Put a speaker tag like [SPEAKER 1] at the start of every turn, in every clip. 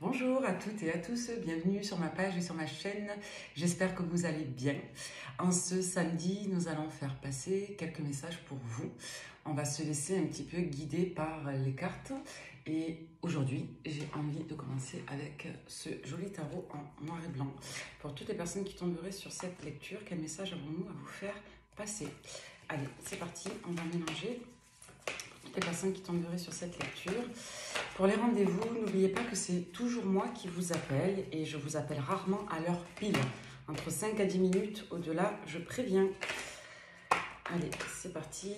[SPEAKER 1] Bonjour à toutes et à tous, bienvenue sur ma page et sur ma chaîne. J'espère que vous allez bien. En ce samedi, nous allons faire passer quelques messages pour vous. On va se laisser un petit peu guider par les cartes. Et aujourd'hui, j'ai envie de commencer avec ce joli tarot en noir et blanc. Pour toutes les personnes qui tomberaient sur cette lecture, quel message avons-nous à vous faire passer? Allez, c'est parti, on va mélanger les personnes qui tomberaient sur cette lecture. Pour les rendez-vous, n'oubliez pas que c'est toujours moi qui vous appelle et je vous appelle rarement à l'heure pile. Entre 5 à 10 minutes, au-delà, je préviens. Allez, c'est parti.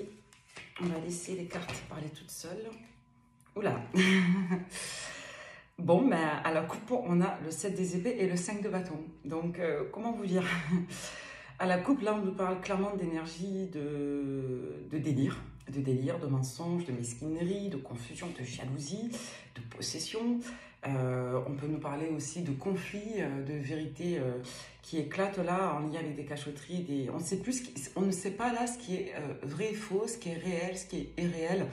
[SPEAKER 1] On va laisser les cartes parler toutes seules. Oula. Bon, ben, à la coupe, on a le 7 des épées et le 5 de bâton. Donc, comment vous dire? À la coupe, là, on nous parle clairement d'énergie, de délire. De délire, de mensonge, de mesquinerie, de confusion, de jalousie, de possession. On peut nous parler aussi de conflits, de vérités qui éclatent là en lien avec des cachotteries. On ne sait pas là ce qui est vrai et faux, ce qui est réel, ce qui est irréel,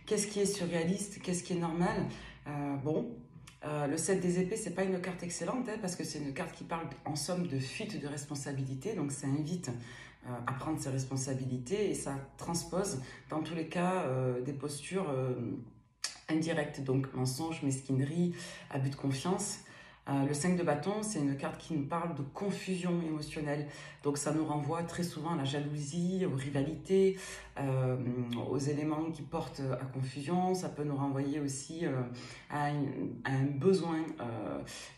[SPEAKER 1] qu'est-ce qui est surréaliste, qu'est-ce qui est normal. Le 7 des épées, c'est pas une carte excellente parce que c'est une carte qui parle en somme de fuite de responsabilité, donc ça invite à prendre ses responsabilités et ça transpose dans tous les cas des postures indirectes, donc mensonge, mesquinerie, abus de confiance. Le 5 de bâton, c'est une carte qui nous parle de confusion émotionnelle. Donc ça nous renvoie très souvent à la jalousie, aux rivalités, aux éléments qui portent à confusion. Ça peut nous renvoyer aussi à un besoin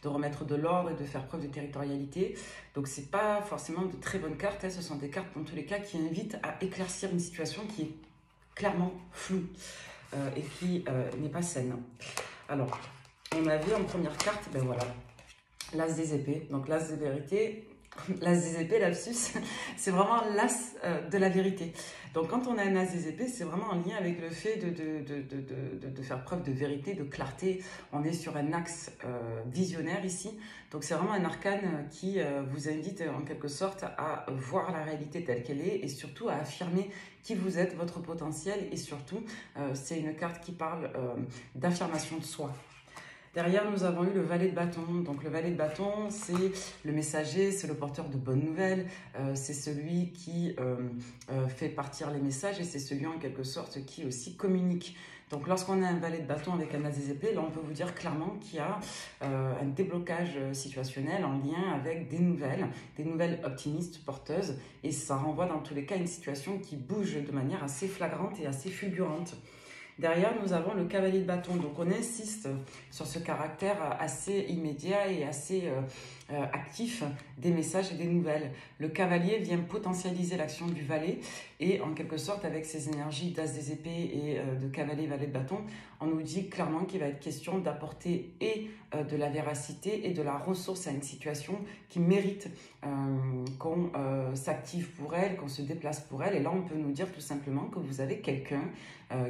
[SPEAKER 1] de remettre de l'ordre et de faire preuve de territorialité. Donc c'est pas forcément de très bonnes cartes, hein. Ce sont des cartes dans tous les cas qui invitent à éclaircir une situation qui est clairement floue et qui n'est pas saine. Alors, on a vu en première carte, ben voilà, l'as des épées. Donc l'as des vérités, l'as des épées, lapsus, c'est vraiment l'as de la vérité. Donc quand on a un as des épées, c'est vraiment en lien avec le fait de faire preuve de vérité, de clarté. On est sur un axe visionnaire ici. Donc c'est vraiment un arcane qui vous invite en quelque sorte à voir la réalité telle qu'elle est et surtout à affirmer qui vous êtes, votre potentiel. Et surtout, c'est une carte qui parle d'affirmation de soi. Derrière, nous avons eu le valet de bâton. Donc, le valet de bâton, c'est le messager, c'est le porteur de bonnes nouvelles, c'est celui qui fait partir les messages et c'est celui, en quelque sorte, qui aussi communique. Donc, lorsqu'on a un valet de bâton avec un as des épées, là, on peut vous dire clairement qu'il y a un déblocage situationnel en lien avec des nouvelles optimistes, porteuses. Et ça renvoie, dans tous les cas, à une situation qui bouge de manière assez flagrante et assez fulgurante. Derrière, nous avons le cavalier de bâton. Donc, on insiste sur ce caractère assez immédiat et assez actif des messages et des nouvelles. Le cavalier vient potentialiser l'action du valet et, en quelque sorte, avec ses énergies d'as des épées et de cavalier-valet de bâton, on nous dit clairement qu'il va être question d'apporter et de la véracité et de la ressource à une situation qui mérite qu'on s'active pour elle, qu'on se déplace pour elle. Et là, on peut nous dire tout simplement que vous avez quelqu'un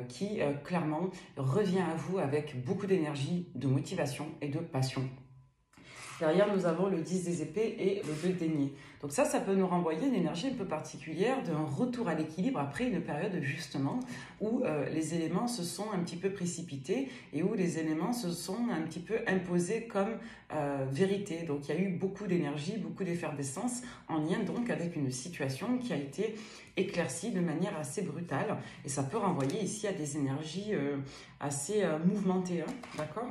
[SPEAKER 1] qui clairement revient à vous avec beaucoup d'énergie, de motivation et de passion. Derrière, nous avons le 10 des épées et le 2 de denier. Donc ça peut nous renvoyer une énergie un peu particulière d'un retour à l'équilibre après une période justement où les éléments se sont un petit peu précipités et où les éléments se sont un petit peu imposés comme vérité. Donc il y a eu beaucoup d'énergie, beaucoup d'effervescence en lien donc avec une situation qui a été éclaircie de manière assez brutale. Et ça peut renvoyer ici à des énergies assez mouvementées, hein, d'accord ?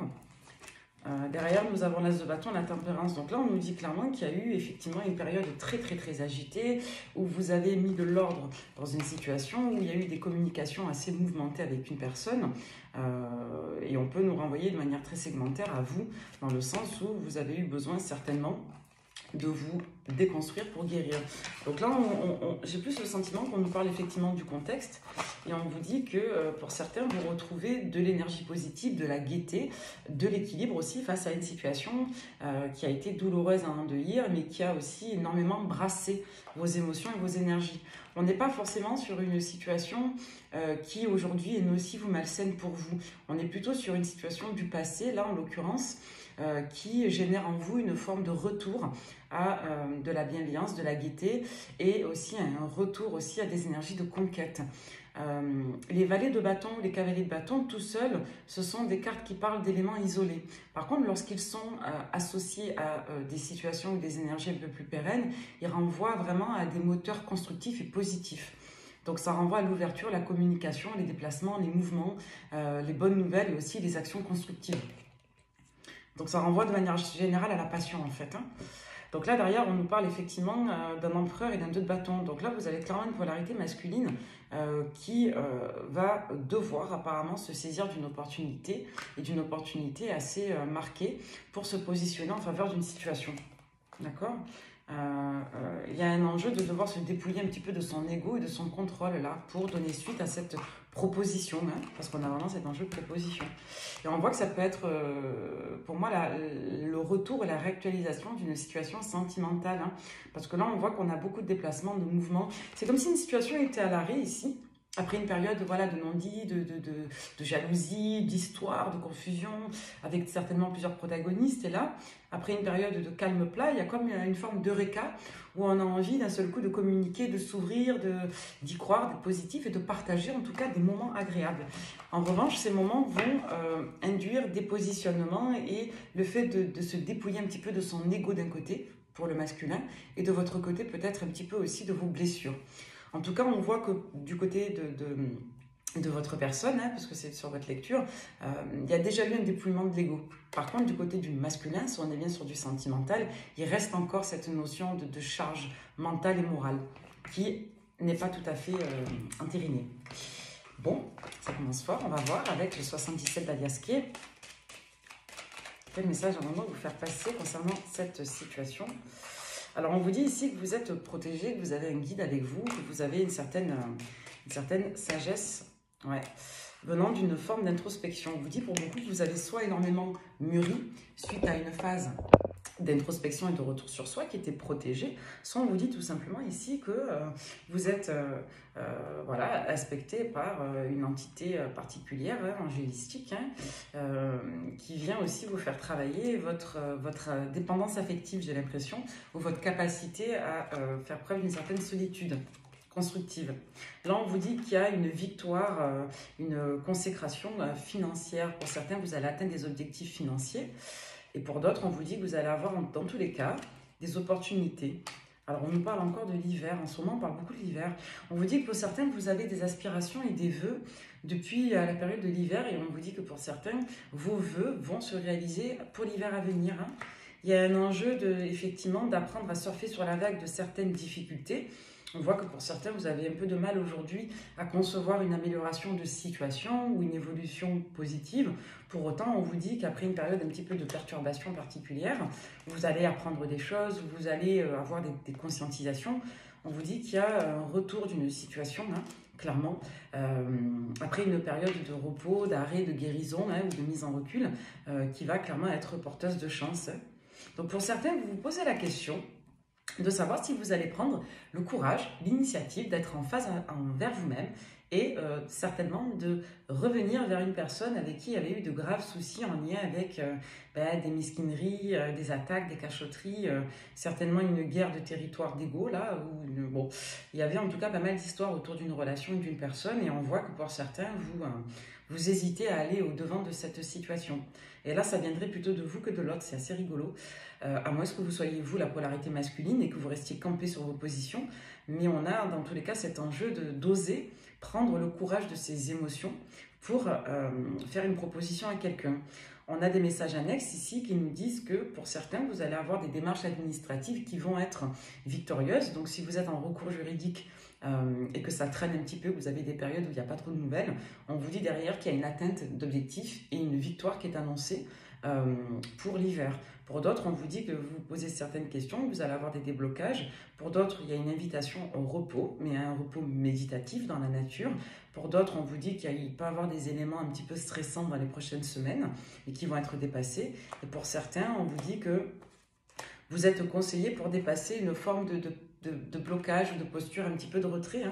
[SPEAKER 1] Derrière, nous avons l'as de bâton, la tempérance. Donc là, on nous dit clairement qu'il y a eu effectivement une période très agitée où vous avez mis de l'ordre dans une situation où il y a eu des communications assez mouvementées avec une personne et on peut nous renvoyer de manière très segmentaire à vous dans le sens où vous avez eu besoin certainement de vous déconstruire pour guérir. Donc là, j'ai plus le sentiment qu'on nous parle effectivement du contexte et on vous dit que pour certains, vous retrouvez de l'énergie positive, de la gaieté, de l'équilibre aussi face à une situation qui a été douloureuse à endeuillir, mais qui a aussi énormément brassé vos émotions et vos énergies. On n'est pas forcément sur une situation qui aujourd'hui est nocive ou malsaine pour vous. On est plutôt sur une situation du passé, là en l'occurrence, qui génère en vous une forme de retour à de la bienveillance, de la gaieté et aussi un retour aussi à des énergies de conquête. Les valets de bâton, les cavaliers de bâton, tout seuls, ce sont des cartes qui parlent d'éléments isolés. Par contre, lorsqu'ils sont associés à des situations ou des énergies un peu plus pérennes, ils renvoient vraiment à des moteurs constructifs et positifs. Donc ça renvoie à l'ouverture, la communication, les déplacements, les mouvements, les bonnes nouvelles et aussi les actions constructives. Donc ça renvoie de manière générale à la passion en fait. Donc là derrière on nous parle effectivement d'un empereur et d'un 2 de bâton. Donc là vous avez clairement une polarité masculine qui va devoir apparemment se saisir d'une opportunité et d'une opportunité assez marquée pour se positionner en faveur d'une situation. D'accord ? Il y a un enjeu de devoir se dépouiller un petit peu de son ego et de son contrôle là pour donner suite à cette proposition, parce qu'on a vraiment cet enjeu de proposition. Et on voit que ça peut être, pour moi, le retour et la réactualisation d'une situation sentimentale, parce que là, on voit qu'on a beaucoup de déplacements, de mouvements. C'est comme si une situation était à l'arrêt ici, après une période voilà, de non-dit, de jalousie, d'histoire, de confusion, avec certainement plusieurs protagonistes. Et là, après une période de calme plat, il y a comme une forme d'eureka où on a envie d'un seul coup de communiquer, de s'ouvrir, d'y croire, d'être positif et de partager en tout cas des moments agréables. En revanche, ces moments vont induire des positionnements et le fait de se dépouiller un petit peu de son ego d'un côté, pour le masculin, et de votre côté peut-être un petit peu aussi de vos blessures. En tout cas, on voit que du côté de votre personne, parce que c'est sur votre lecture, il y a déjà eu un dépouillement de l'ego. Par contre, du côté du masculin, si on est bien sur du sentimental, il reste encore cette notion de charge mentale et morale qui n'est pas tout à fait entérinée. Bon, ça commence fort, on va voir avec le 77 d'Aliasqué. Quel message j'aimerais vous faire passer concernant cette situation ? Alors, on vous dit ici que vous êtes protégé, que vous avez un guide avec vous, que vous avez une certaine sagesse venant d'une forme d'introspection. On vous dit pour beaucoup que vous avez soit énormément mûri suite à une phase d'introspection et de retour sur soi qui était protégée, soit on vous dit tout simplement ici que vous êtes aspecté par une entité particulière, angélistique, qui vient aussi vous faire travailler votre dépendance affective, j'ai l'impression, ou votre capacité à faire preuve d'une certaine solitude constructive. Là, on vous dit qu'il y a une victoire, une consécration financière. Pour certains, vous allez atteindre des objectifs financiers. Et pour d'autres, on vous dit que vous allez avoir, dans tous les cas, des opportunités. Alors, on nous parle encore de l'hiver. En ce moment, on parle beaucoup de l'hiver. On vous dit que pour certains, vous avez des aspirations et des vœux depuis la période de l'hiver. Et on vous dit que pour certains, vos vœux vont se réaliser pour l'hiver à venir. Il y a un enjeu, effectivement, d'apprendre à surfer sur la vague de certaines difficultés. On voit que pour certains, vous avez un peu de mal aujourd'hui à concevoir une amélioration de situation ou une évolution positive. Pour autant, on vous dit qu'après une période un petit peu de perturbation particulière, vous allez apprendre des choses, vous allez avoir des conscientisations. On vous dit qu'il y a un retour d'une situation, clairement, après une période de repos, d'arrêt, de guérison ou de mise en recul, qui va clairement être porteuse de chance. Donc pour certains, vous vous posez la question de savoir si vous allez prendre le courage, l'initiative d'être en phase envers vous-même et certainement de revenir vers une personne avec qui il y avait eu de graves soucis en lien avec des mesquineries, des attaques, des cachotteries, certainement une guerre de territoire d'ego là, où il y avait en tout cas pas mal d'histoires autour d'une relation et d'une personne, et on voit que pour certains, vous hésitez à aller au-devant de cette situation. Et là, ça viendrait plutôt de vous que de l'autre, c'est assez rigolo. À moins que vous soyez, vous, la polarité masculine et que vous restiez campé sur vos positions. Mais on a, dans tous les cas, cet enjeu d'oser prendre le courage de ses émotions pour faire une proposition à quelqu'un. On a des messages annexes ici qui nous disent que pour certains, vous allez avoir des démarches administratives qui vont être victorieuses. Donc, si vous êtes en recours juridique et que ça traîne un petit peu, vous avez des périodes où il n'y a pas trop de nouvelles, on vous dit derrière qu'il y a une atteinte d'objectifs et une victoire qui est annoncée pour l'hiver. Pour d'autres, on vous dit que vous posez certaines questions, vous allez avoir des déblocages. Pour d'autres, il y a une invitation au repos, mais à un repos méditatif dans la nature. Pour d'autres, on vous dit qu'il peut y avoir des éléments un petit peu stressants dans les prochaines semaines et qui vont être dépassés. Et pour certains, on vous dit que vous êtes conseillé pour dépasser une forme de blocage ou de posture, un petit peu de retrait.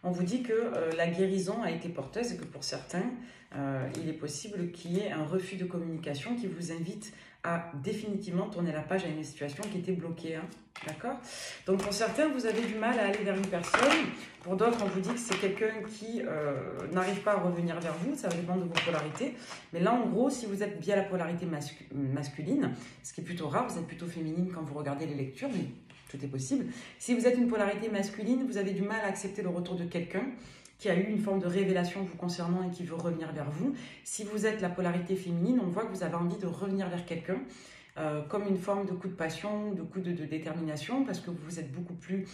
[SPEAKER 1] On vous dit que la guérison a été porteuse et que pour certains, il est possible qu'il y ait un refus de communication qui vous invite à définitivement tourner la page à une situation qui était bloquée. Hein, d'accord? Donc pour certains, vous avez du mal à aller vers une personne. Pour d'autres, on vous dit que c'est quelqu'un qui n'arrive pas à revenir vers vous. Ça dépend de vos polarités. Mais là, en gros, si vous êtes bien la polarité masculine, ce qui est plutôt rare, vous êtes plutôt féminine quand vous regardez les lectures, mais tout est possible. Si vous êtes une polarité masculine, vous avez du mal à accepter le retour de quelqu'un qui a eu une forme de révélation vous concernant et qui veut revenir vers vous. Si vous êtes la polarité féminine, on voit que vous avez envie de revenir vers quelqu'un comme une forme de coup de passion, de coup de détermination, parce que vous êtes beaucoup plus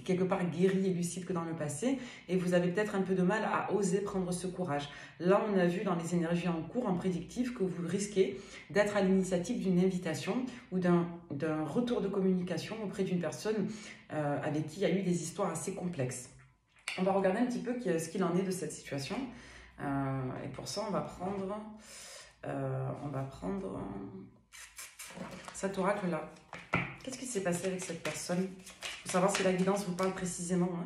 [SPEAKER 1] quelque part guéri et lucide que dans le passé, et vous avez peut-être un peu de mal à oser prendre ce courage. Là, on a vu dans les énergies en cours, en prédictif, que vous risquez d'être à l'initiative d'une invitation ou d'un retour de communication auprès d'une personne avec qui il y a eu des histoires assez complexes. On va regarder un petit peu ce qu'il en est de cette situation. Et pour ça, on va prendre cet oracle-là. Qu'est-ce qui s'est passé avec cette personne? Pour savoir si la guidance vous parle précisément. Hein.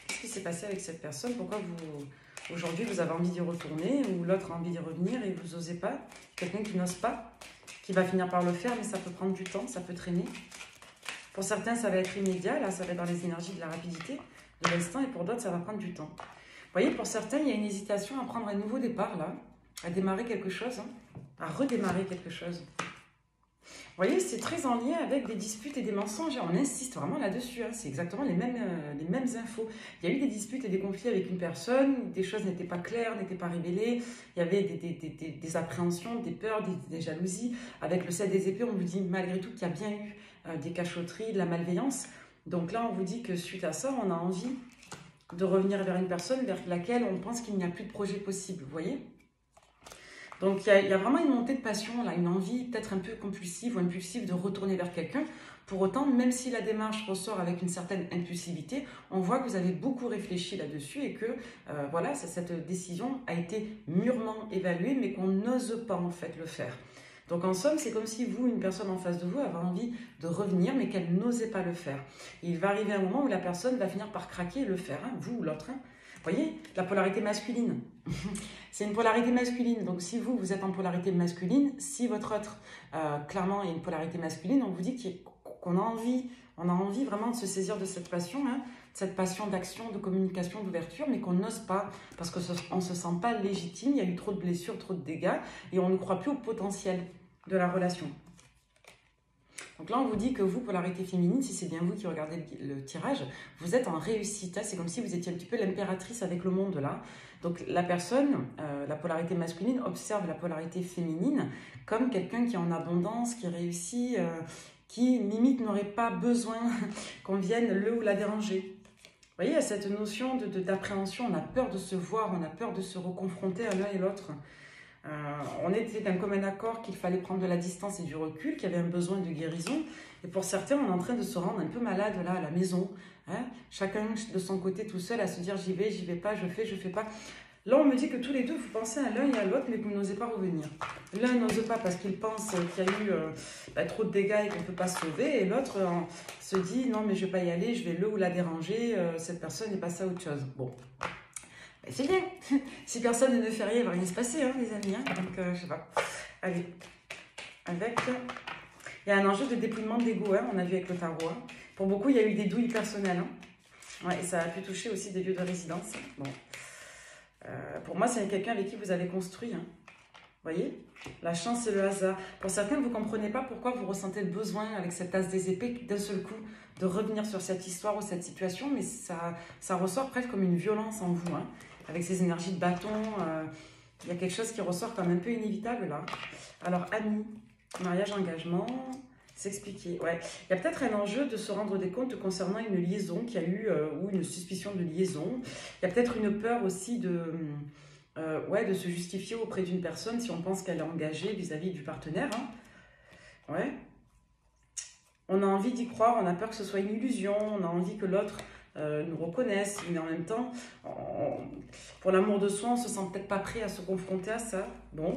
[SPEAKER 1] Qu'est-ce qui s'est passé avec cette personne? Pourquoi aujourd'hui vous avez envie d'y retourner ou l'autre a envie d'y revenir et vous n'osez pas? Quelqu'un qui n'ose pas, qui va finir par le faire, mais ça peut prendre du temps, ça peut traîner. Pour certains, ça va être immédiat. Là, ça va être dans les énergies de la rapidité, de l'instant, et pour d'autres, ça va prendre du temps. Vous voyez, pour certains, il y a une hésitation à prendre un nouveau départ, là, à démarrer quelque chose, hein, à redémarrer quelque chose. Vous voyez, c'est très en lien avec des disputes et des mensonges. On insiste vraiment là-dessus. Hein. C'est exactement les mêmes infos. Il y a eu des disputes et des conflits avec une personne. Des choses n'étaient pas claires, n'étaient pas révélées. Il y avait des appréhensions, des peurs, des jalousies. Avec le 7 des épées, on vous dit malgré tout qu'il y a bien eu des cachotteries, de la malveillance. Donc là, on vous dit que suite à ça, on a envie de revenir vers une personne vers laquelle on pense qu'il n'y a plus de projet possible. Vous voyez? Donc, il y a vraiment une montée de passion, là, une envie peut-être un peu compulsive ou impulsive de retourner vers quelqu'un. Pour autant, même si la démarche ressort avec une certaine impulsivité, on voit que vous avez beaucoup réfléchi là-dessus et que voilà, cette décision a été mûrement évaluée, mais qu'on n'ose pas en fait le faire. Donc en somme, c'est comme si vous, une personne en face de vous, avait envie de revenir, mais qu'elle n'osait pas le faire. Et il va arriver un moment où la personne va finir par craquer et le faire, hein, vous ou l'autre. Hein. Vous voyez, la polarité masculine. C'est une polarité masculine. Donc si vous êtes en polarité masculine, si votre autre, clairement, est une polarité masculine, on vous dit qu'on a envie, vraiment de se saisir de cette passion, hein, cette passion d'action, de communication, d'ouverture, mais qu'on n'ose pas, parce qu'on ne se sent pas légitime, il y a eu trop de blessures, trop de dégâts, et on ne croit plus au potentiel de la relation. Donc là, on vous dit que vous, polarité féminine, si c'est bien vous qui regardez le tirage, vous êtes en réussite. Hein, c'est comme si vous étiez un petit peu l'impératrice avec le monde, là. Donc la personne, la polarité masculine, observe la polarité féminine comme quelqu'un qui est en abondance, qui réussit, qui, limite, n'aurait pas besoin qu'on vienne le ou la déranger. Vous voyez, il y a cette notion d'appréhension, on a peur de se voir, on a peur de se reconfronter à l'un et l'autre. On était d'un commun accord qu'il fallait prendre de la distance et du recul, qu'il y avait un besoin de guérison. Et pour certains, on est en train de se rendre un peu malade là à la maison. Hein, chacun de son côté tout seul à se dire j'y vais pas, je fais pas. Là, on me dit que tous les deux, vous pensez à l'un et à l'autre, mais que vous n'osez pas revenir. L'un n'ose pas parce qu'il pense qu'il y a eu trop de dégâts et qu'on ne peut pas se sauver. Et l'autre se dit non, mais je ne vais pas y aller, je vais le ou la déranger, cette personne est passée à autre chose. Bon. C'est bien. Si personne ne fait rien, il ne va rien se passer, hein, les amis. Hein. Donc, je ne sais pas. Allez. Il y a un enjeu de dépouillement de l'ego, hein, on a vu avec le tarot. Hein. Pour beaucoup, il y a eu des douilles personnelles. Hein. Ouais, et ça a pu toucher aussi des lieux de résidence. Bon. Pour moi, c'est quelqu'un avec qui vous avez construit. Hein. Vous voyez? La chance et le hasard. Pour certains, vous ne comprenez pas pourquoi vous ressentez le besoin, avec cette tasse des épées, d'un seul coup, de revenir sur cette histoire ou cette situation, mais ça ressort presque comme une violence en vous. Hein. Avec ces énergies de bâton, il y a quelque chose qui ressort comme un peu inévitable là. Alors, amis, mariage, engagement, s'expliquer. Ouais. Il y a peut-être un enjeu de se rendre des comptes concernant une liaison qu'il y a eu, ou une suspicion de liaison. Il y a peut-être une peur aussi de se justifier auprès d'une personne si on pense qu'elle est engagée vis-à-vis du partenaire. Hein. Ouais. On a envie d'y croire, on a peur que ce soit une illusion, on a envie que l'autre nous reconnaissent, mais en même temps, pour l'amour de soi, on ne se sent peut-être pas prêt à se confronter à ça. Bon.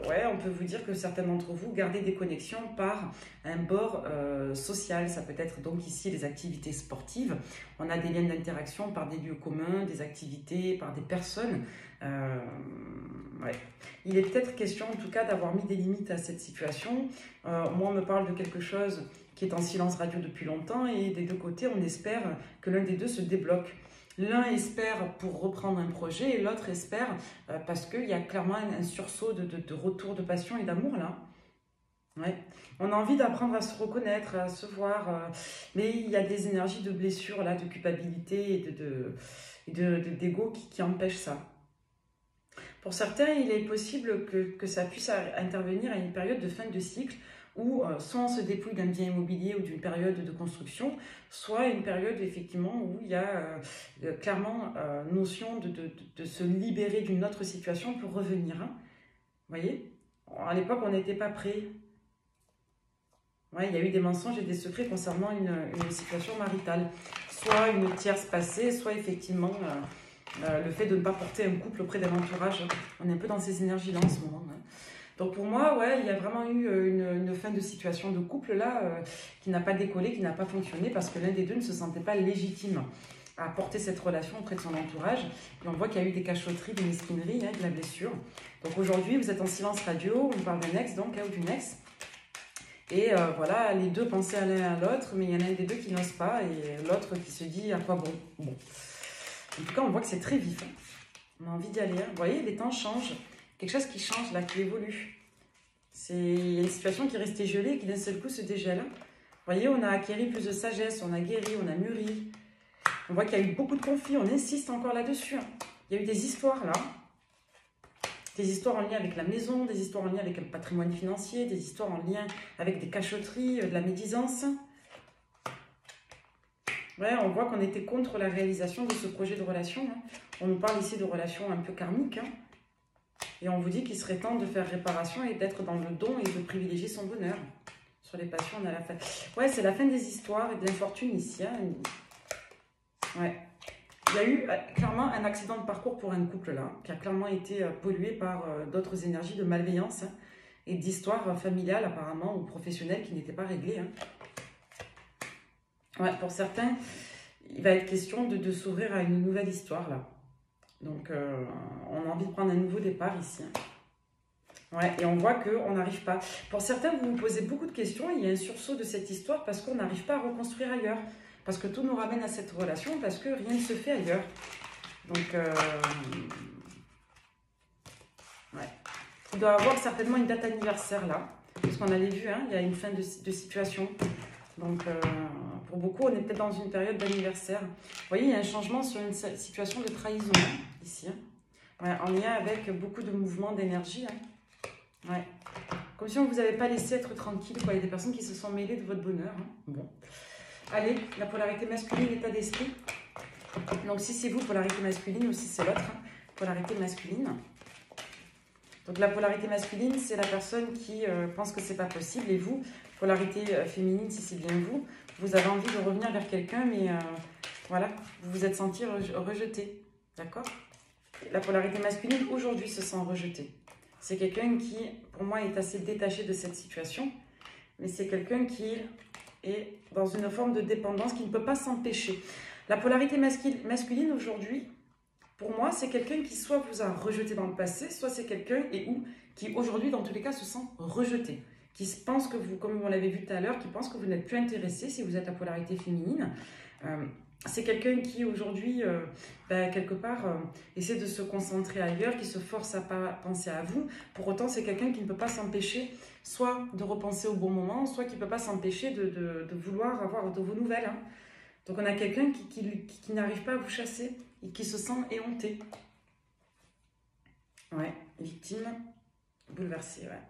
[SPEAKER 1] ouais, on peut vous dire que certains d'entre vous gardez des connexions par un bord social. Ça peut être donc ici les activités sportives. On a des liens d'interaction par des lieux communs, des activités, par des personnes. Ouais. Il est peut-être question en tout cas d'avoir mis des limites à cette situation. Moi, on me parle de quelque chose qui est en silence radio depuis longtemps et des deux côtés, on espère que l'un des deux se débloque. L'un espère pour reprendre un projet et l'autre espère parce qu'il y a clairement un sursaut de retour de passion et d'amour là. Ouais. On a envie d'apprendre à se reconnaître, à se voir, mais il y a des énergies de blessure là, de culpabilité et d'ego qui empêchent ça. Pour certains, il est possible que ça puisse intervenir à une période de fin de cycle où soit on se dépouille d'un bien immobilier ou d'une période de construction, soit une période effectivement où il y a clairement notion de se libérer d'une autre situation pour revenir. Hein. Vous voyez, à l'époque, on n'était pas prêt. Ouais, il y a eu des mensonges et des secrets concernant une situation maritale. Soit une tierce passée, soit effectivement le fait de ne pas porter un couple auprès d'un entourage. On est un peu dans ces énergies-là en ce moment. Hein. Donc pour moi, ouais, il y a vraiment eu une fin de situation de couple là qui n'a pas décollé, qui n'a pas fonctionné parce que l'un des deux ne se sentait pas légitime à porter cette relation auprès de son entourage. Et on voit qu'il y a eu des cachotteries, des mesquineries, hein, de la blessure. Donc aujourd'hui, vous êtes en silence radio, on parle d'un ex donc, hein, ou d'une ex. Et voilà, les deux pensaient à l'un à l'autre, mais il y en a un des deux qui n'ose pas et l'autre qui se dit à quoi bon. Bon. En tout cas, on voit que c'est très vif. Hein. On a envie d'y aller. Hein. Vous voyez, les temps changent. Quelque chose qui change là, qui évolue. Il y a une situation qui est restée gelée et qui d'un seul coup se dégèle. Vous voyez, on a acquéri plus de sagesse, on a guéri, on a mûri. On voit qu'il y a eu beaucoup de conflits, on insiste encore là-dessus. Hein. Il y a eu des histoires là. Des histoires en lien avec la maison, des histoires en lien avec le patrimoine financier, des histoires en lien avec des cachotteries, de la médisance. Ouais, on voit qu'on était contre la réalisation de ce projet de relation. Hein. On nous parle ici de relations un peu karmiques. Hein. Et on vous dit qu'il serait temps de faire réparation et d'être dans le don et de privilégier son bonheur. Sur les passions, on a la fin. Ouais, c'est la fin des histoires et de l'infortune ici. Hein. Ouais. Il y a eu clairement un accident de parcours pour un couple là, qui a clairement été pollué par d'autres énergies de malveillance hein, et d'histoires familiales apparemment ou professionnelles qui n'étaient pas réglées. Hein. Ouais, pour certains, il va être question de s'ouvrir à une nouvelle histoire là. Donc, on a envie de prendre un nouveau départ ici. Ouais, et on voit qu'on n'arrive pas. Pour certains, vous vous posez beaucoup de questions. Il y a un sursaut de cette histoire parce qu'on n'arrive pas à reconstruire ailleurs. Parce que tout nous ramène à cette relation, parce que rien ne se fait ailleurs. Donc, ouais. Il doit y avoir certainement une date anniversaire là. Parce qu'on avait vu, hein, il y a une fin de situation. Donc, pour beaucoup, on est peut-être dans une période d'anniversaire. Vous voyez, il y a un changement sur une situation de trahison, hein, ici. Hein. Ouais, en lien avec beaucoup de mouvements d'énergie. Hein. Ouais. Comme si on ne vous avait pas laissé être tranquille. Quoi. Il y a des personnes qui se sont mêlées de votre bonheur. Hein. Bon. Allez, la polarité masculine, l'état d'esprit. Donc, si c'est vous, polarité masculine, ou si c'est l'autre, hein, polarité masculine. Donc, la polarité masculine, c'est la personne qui pense que c'est pas possible. Et vous, polarité féminine, si c'est bien vous, vous avez envie de revenir vers quelqu'un, mais voilà, vous vous êtes senti rejeté. D'accord? La polarité masculine, aujourd'hui, se sent rejetée. C'est quelqu'un qui, pour moi, est assez détaché de cette situation, mais c'est quelqu'un qui est dans une forme de dépendance qui ne peut pas s'empêcher. La polarité masculine, aujourd'hui, pour moi, c'est quelqu'un qui soit vous a rejeté dans le passé, soit c'est quelqu'un qui, aujourd'hui, dans tous les cas, se sent rejeté. Qui pense que vous, comme on l'avait vu tout à l'heure, qui pense que vous n'êtes plus intéressé si vous êtes à polarité féminine. C'est quelqu'un qui aujourd'hui, quelque part, essaie de se concentrer ailleurs, qui se force à pas penser à vous. Pour autant, c'est quelqu'un qui ne peut pas s'empêcher soit de repenser au bon moment, soit qui ne peut pas s'empêcher de vouloir avoir de vos nouvelles. Hein. Donc on a quelqu'un qui n'arrive pas à vous chasser et qui se sent éhonté. Ouais, victime, bouleversée, ouais.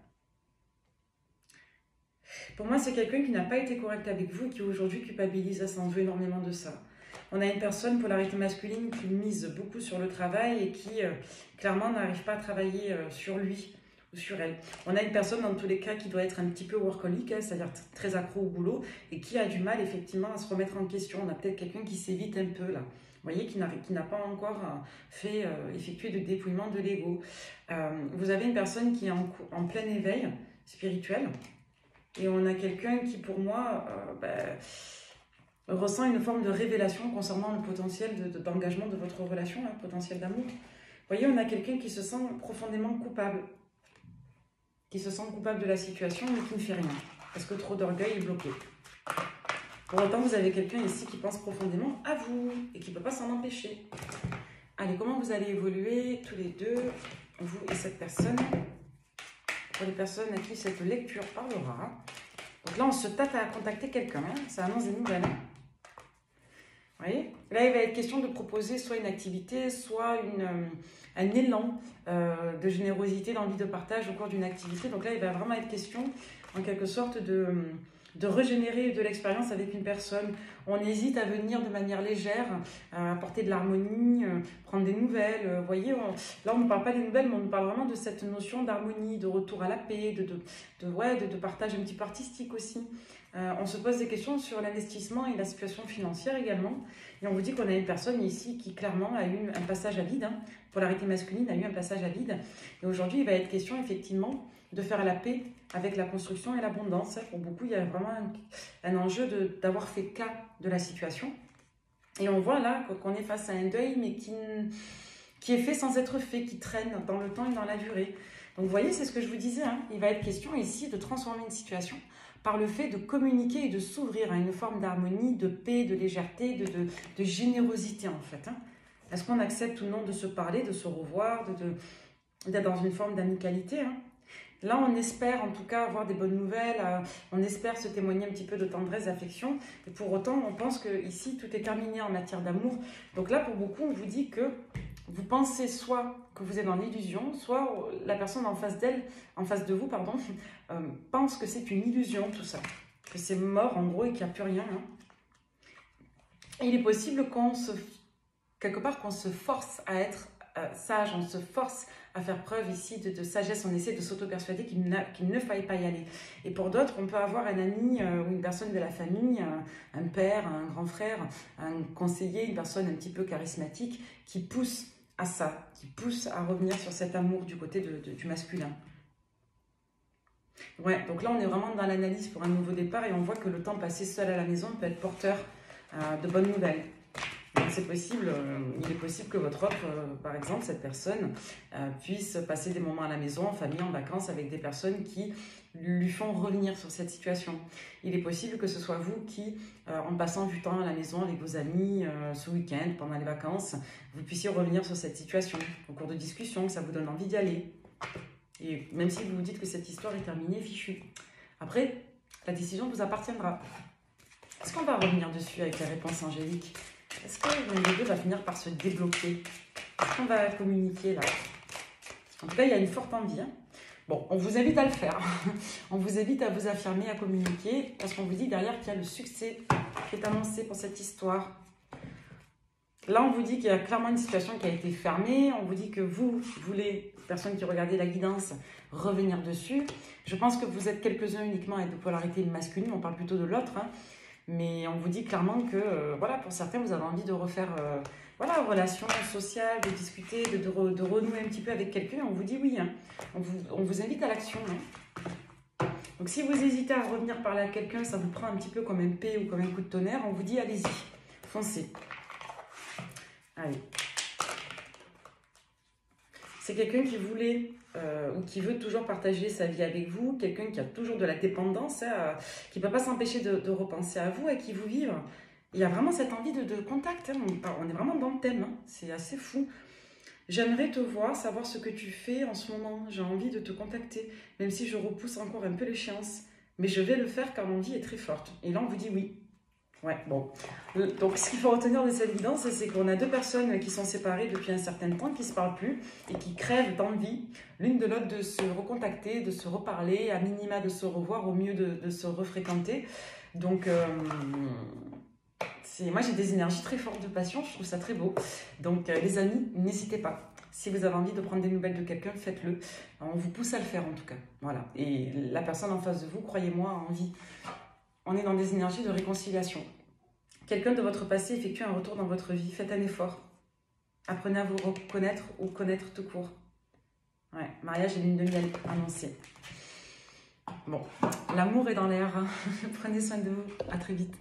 [SPEAKER 1] Pour moi, c'est quelqu'un qui n'a pas été correct avec vous et qui aujourd'hui culpabilise, s'en veut énormément de ça. On a une personne, polarité masculine, qui mise beaucoup sur le travail et qui, clairement, n'arrive pas à travailler sur lui ou sur elle. On a une personne, dans tous les cas, qui doit être un petit peu workaholic, hein, c'est-à-dire très accro au boulot et qui a du mal, effectivement, à se remettre en question. On a peut-être quelqu'un qui s'évite un peu, là. voyez, qui n'a pas encore effectué de dépouillement de l'ego. Vous avez une personne qui est en plein éveil spirituel, et on a quelqu'un qui, pour moi, ressent une forme de révélation concernant le potentiel d'engagement de votre relation, le potentiel d'amour. Vous voyez, on a quelqu'un qui se sent profondément coupable, de la situation, mais qui ne fait rien, parce que trop d'orgueil est bloqué. Pour autant, vous avez quelqu'un ici qui pense profondément à vous, et qui ne peut pas s'en empêcher. Allez, comment vous allez évoluer tous les deux, vous et cette personne, pour les personnes à qui cette lecture parlera. Donc là, on se tâte à contacter quelqu'un, ça annonce des nouvelles. Vous voyez, là, il va être question de proposer soit une activité, soit un élan de générosité, d'envie de partage au cours d'une activité. Donc là, il va vraiment être question, en quelque sorte, de régénérer de l'expérience avec une personne. On hésite à venir de manière légère, à apporter de l'harmonie, prendre des nouvelles. Vous voyez, là, on ne parle pas des nouvelles, mais on nous parle vraiment de cette notion d'harmonie, de retour à la paix, de partage un petit peu artistique aussi. On se pose des questions sur l'investissement et la situation financière également. Et on vous dit qu'on a une personne ici qui clairement a eu un passage à vide. Polarité masculine a eu un passage à vide. Et aujourd'hui, il va être question effectivement de faire la paix avec la construction et l'abondance. Pour beaucoup, il y a vraiment un enjeu d'avoir fait cas de la situation. Et on voit là qu'on est face à un deuil, mais qui est fait sans être fait, qui traîne dans le temps et dans la durée. Donc vous voyez, c'est ce que je vous disais. Il va être question ici de transformer une situation par le fait de communiquer et de s'ouvrir à une forme d'harmonie, de paix, de légèreté, de générosité en fait. Est-ce qu'on accepte ou non de se parler, de se revoir, d'être dans une forme d'amicalité? Là, on espère en tout cas avoir des bonnes nouvelles, on espère se témoigner un petit peu de tendresse, d'affection. Et pour autant, on pense que ici tout est terminé en matière d'amour. Donc là, pour beaucoup, on vous dit que vous pensez soit que vous êtes dans l'illusion, soit la personne en face de vous, pense que c'est une illusion tout ça, que c'est mort en gros et qu'il n'y a plus rien. Et il est possible quelque part qu'on se force à être sage, on se force à faire preuve ici de sagesse, on essaie de s'auto-persuader qu'il ne faille pas y aller. Et pour d'autres, on peut avoir un ami ou une personne de la famille, un père, un grand frère, un conseiller, une personne un petit peu charismatique qui pousse à ça, qui pousse à revenir sur cet amour du côté du masculin. Ouais, donc là on est vraiment dans l'analyse pour un nouveau départ et on voit que le temps passé seul à la maison peut être porteur de bonnes nouvelles. C'est possible, il est possible que votre autre, par exemple, cette personne, puisse passer des moments à la maison, en famille, en vacances, avec des personnes qui lui font revenir sur cette situation. Il est possible que ce soit vous qui, en passant du temps à la maison avec vos amis, ce week-end, pendant les vacances, vous puissiez revenir sur cette situation, au cours de discussions, que ça vous donne envie d'y aller. Et même si vous vous dites que cette histoire est terminée, fichu. Après, la décision vous appartiendra. Est-ce qu'on va revenir dessus avec la réponse angélique ? Est-ce que le deux va finir par se débloquer? Est-ce qu'on va communiquer là? En tout cas, il y a une forte envie. Bon, on vous invite à le faire. On vous invite à vous affirmer, à communiquer, parce qu'on vous dit derrière qu'il y a le succès qui est annoncé pour cette histoire. Là, on vous dit qu'il y a clairement une situation qui a été fermée. On vous dit que vous voulez, personne qui regardez la guidance, revenir dessus. Je pense que vous êtes quelques-uns uniquement avec de polarité masculine. On parle plutôt de l'autre. Mais on vous dit clairement que, voilà, pour certains, vous avez envie de refaire, relation sociale, de discuter, de renouer un petit peu avec quelqu'un. On vous dit oui. On vous invite à l'action. Donc, si vous hésitez à revenir parler à quelqu'un, ça vous prend un petit peu comme un P ou comme un coup de tonnerre, on vous dit allez-y, foncez. Allez. C'est quelqu'un qui voulait ou qui veut toujours partager sa vie avec vous, quelqu'un qui a toujours de la dépendance, qui ne peut pas s'empêcher de repenser à vous et qui vous vive. Il y a vraiment cette envie de contact, on est vraiment dans le thème, c'est assez fou. J'aimerais te voir, savoir ce que tu fais en ce moment, j'ai envie de te contacter, même si je repousse encore un peu l'échéance. Mais je vais le faire car l'envie est très forte. Et là, on vous dit oui. Ouais, bon. Donc, ce qu'il faut retenir de cette guidance, c'est qu'on a deux personnes qui sont séparées depuis un certain temps, qui ne se parlent plus et qui crèvent d'envie, l'une de l'autre, de se recontacter, de se reparler, à minima de se revoir, au mieux de se refréquenter. Donc, moi, j'ai des énergies très fortes de passion, je trouve ça très beau. Donc, les amis, n'hésitez pas. Si vous avez envie de prendre des nouvelles de quelqu'un, faites-le. On vous pousse à le faire, en tout cas. Voilà. Et la personne en face de vous, croyez-moi, a envie. On est dans des énergies de réconciliation. Quelqu'un de votre passé effectue un retour dans votre vie. Faites un effort. Apprenez à vous reconnaître ou connaître tout court. Ouais, mariage et lune de miel annoncée. Bon, l'amour est dans l'air. Prenez soin de vous. À très vite.